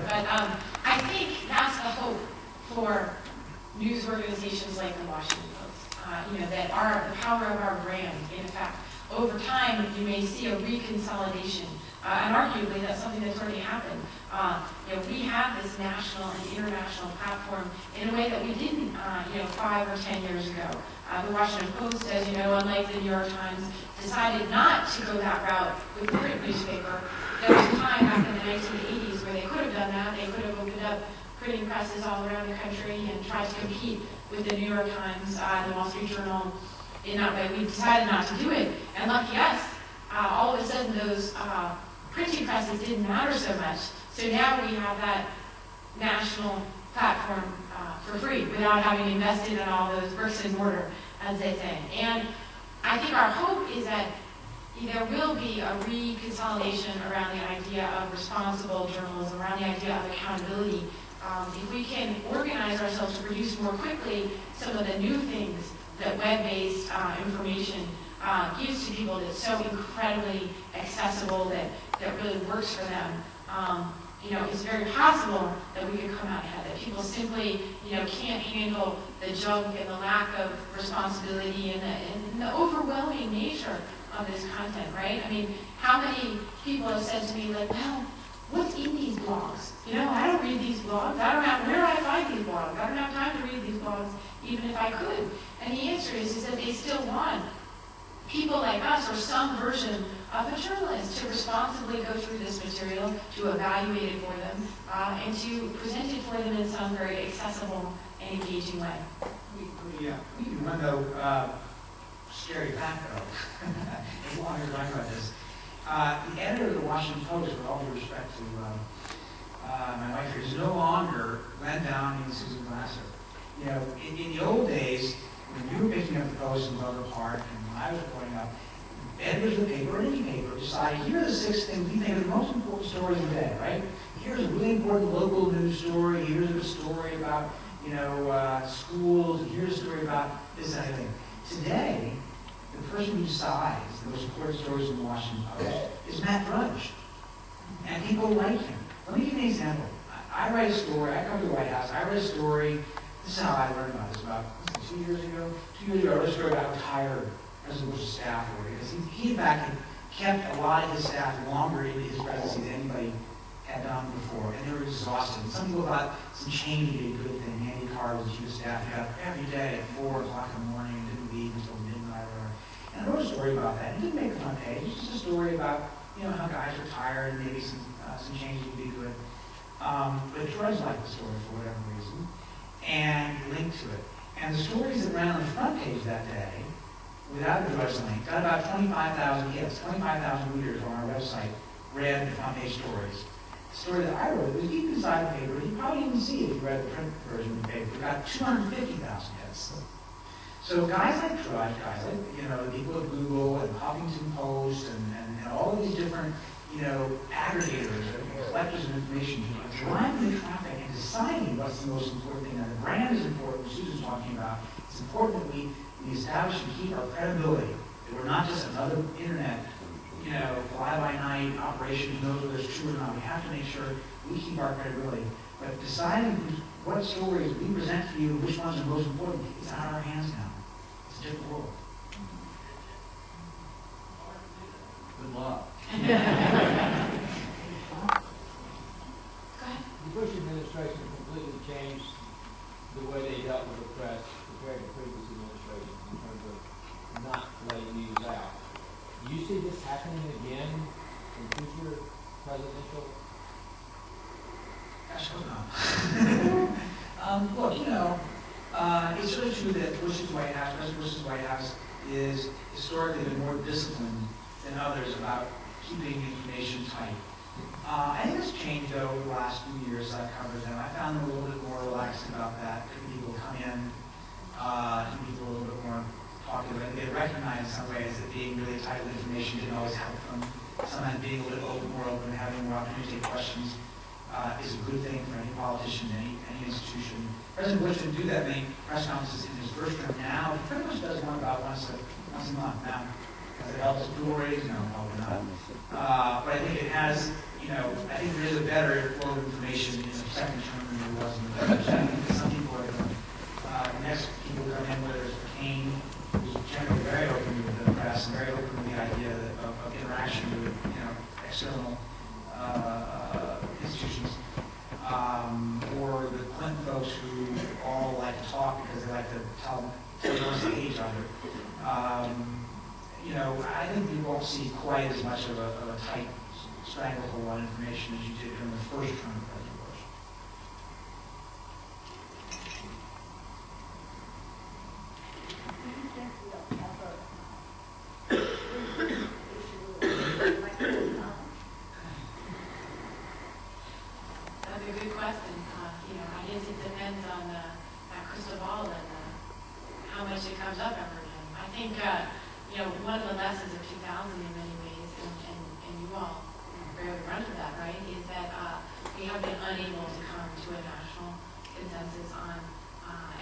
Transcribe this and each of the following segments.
more. But I think that's the hope for news organizations like the Washington Post. You know, that the power of our brand, in effect, over time, you may see a reconsolidation. And arguably, that's something that's already happened. You know, we have this national and international platform in a way that we didn't, you know, 5 or 10 years ago. The Washington Post, as you know, unlike the New York Times, decided not to go that route with the print newspaper. There was a time back in the 1980s where they could have done that. They could have opened up printing presses all around the country and tried to compete with the New York Times and the Wall Street Journal in that way. We decided not to do it. And lucky us, all of a sudden those printing presses didn't matter so much. So now we have that national platform for free without having invested in all those bricks and mortar, as they say. And I think our hope is that there will be a reconsolidation around the idea of responsible journalism, around the idea of accountability. If we can organize ourselves to produce more quickly some of the new things that web-based information gives to people, that's so incredibly accessible, that really works for them, you know, it's very possible that we could come out ahead, that people simply, you know, can't handle the junk and the lack of responsibility and the overwhelming nature of this content, right? I mean, how many people have said to me, like, well, what's in these blogs? You know, I don't read these blogs. I don't have, where do I find these blogs? I don't have time to read these blogs, even if I could. And the answer is that they still want people like us, or some version of a journalist, to responsibly go through this material, to evaluate it for them, and to present it for them in some very accessible and engaging way. We can run though, scary fact though, as long as we're talking about this. The editor of the Washington Post, with all due respect to my wife here, is no longer Glenn Downing and Susan Glasser. You know, in the old days, when you were picking up the Post and Butler Park, and when I was growing up, editors of the paper, or any paper, decided, here are the 6 things we think are the most important stories of the day, right? Here's a really important local news story, here's a story about, you know, schools, and here's a story about this kind of thing. Today, the person who decides the most important stories in the Washington Post is Matt Drudge. And people like him. Let me give you an example. I write a story, I come to the White House, I write a story, this is how I learned about this, about 2 years ago? 2 years ago, I wrote a story about how tired President Bush's staff were, because he in fact had kept a lot of his staff longer in his presidency than anybody had done before, and they were exhausted. Some people thought some change would be a good thing. Andy Carr was the chief of staff, he got up every day at 4 o'clock in the morning and didn't leave until midnight or whatever. And I wrote a story about that. It didn't make the front page. It's just a story about, you know, how guys are tired and maybe some changes would be good. But Drudge liked the story for whatever reason and linked to it. And the stories that ran on the front page that day, without the Drudge link, got about 25,000 hits. 25,000 readers on our website read the front page stories. The story that I wrote was deep inside the paper. You probably didn't see it if you read the print version of the paper. It got 250,000 hits. So guys like Drudge, guys like, you know, the people at Google and Huffington Post and all of these different, you know, aggregators and collectors of information are driving the traffic and deciding what's the most important thing. Now, the brand is important, Susan's talking about. It's important that we establish and keep our credibility, that we're not just another internet, you know, fly-by-night operation who knows whether it's true or not. We have to make sure we keep our credibility. But deciding what stories we present to you, which ones are most important, it's out of our hands now. It's a different world. Good luck. Go ahead. The Bush administration completely changed the way they dealt with the press compared to previous administrations in terms of not letting news out. Do you see this happening again in future presidential? Gosh, I hope not. Look, you know, it's really true that Bush's White House, President Bush's White House, is historically been more disciplined than others about keeping information tight. I think it's changed though over the last few years I've covered them. I found them a little bit more relaxed about that. Different people come in, people a little bit more talkative. They recognize in some ways that being really tight with information didn't always help them. Sometimes being a little more open, having more opportunity to take questions is a good thing for any politician, any institution. President Bush didn't do that many press conferences in his first term. Now, he pretty much does one about once a month now. Does it help stories? No, probably not. But I think it has I think there is a better flow of information in the second term than there was in the first. I think that some people are going the next people who come in, whether it's McCain, who's generally very open with the press and very open with the idea of interaction with, external institutions, or the Clinton folks who all like to talk because they like to tell everyone's the age of it. I think you won't see quite as much of a tight stranglehold on information as you did during the first term of President Bush. That's a good question. I guess it depends on that crystal ball and how much it comes up every time. I think, one of the lessons of 2000 in many ways, and you all barely run to that, right, is that we have been unable to come to a national consensus on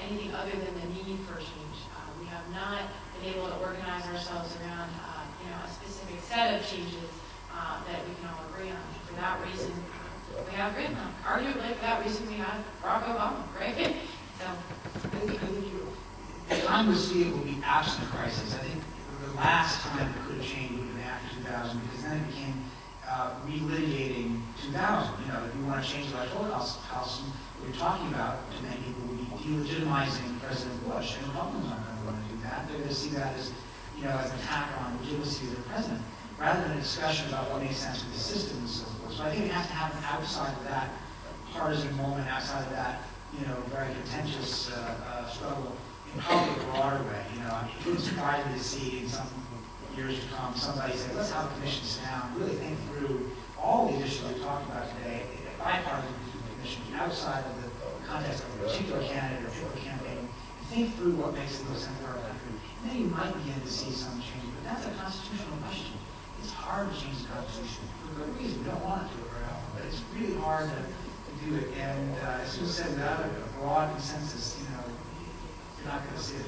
anything other than the need for change. We have not been able to organize ourselves around, a specific set of changes that we can all agree on. For that reason, we have written them. Arguably, for that reason, we have Barack Obama, right? So, I think the time we see it will be absent of crisis. I think the last time it could have changed would have been after 2000, because then it became relitigating 2000. If you want to change the electoral house, what you're talking about to many people would be delegitimizing President Bush, and Republicans aren't going to want to do that. They're going to see that as, as an attack on legitimacy of the president, rather than a discussion about what makes sense with the system and so forth. So I think it has to happen outside of that partisan moment, outside of that, very contentious struggle, in probably a broader way. It wouldn't surprise me to see in some years to come somebody say, let's have a commission sit down, really think through all the issues we've talked about today, a bipartisan commission outside of the context of a particular candidate or a particular campaign, and think through what makes the most sense for our country. And then you might begin to see some change, but that's a constitutional question. It's hard to change the Constitution for good reason. We don't want to do it very often, but it's really hard to do it. And as soon as said, without a broad consensus, you're not going to see it.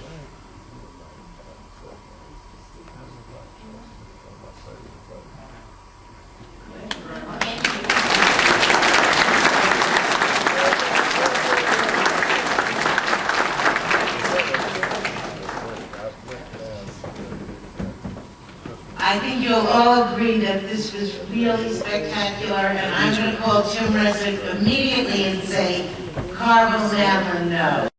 Thank you very much. I think you'll all agree that this was really spectacular, and I'm going to call Tim Resnick immediately and say, Carl will never know.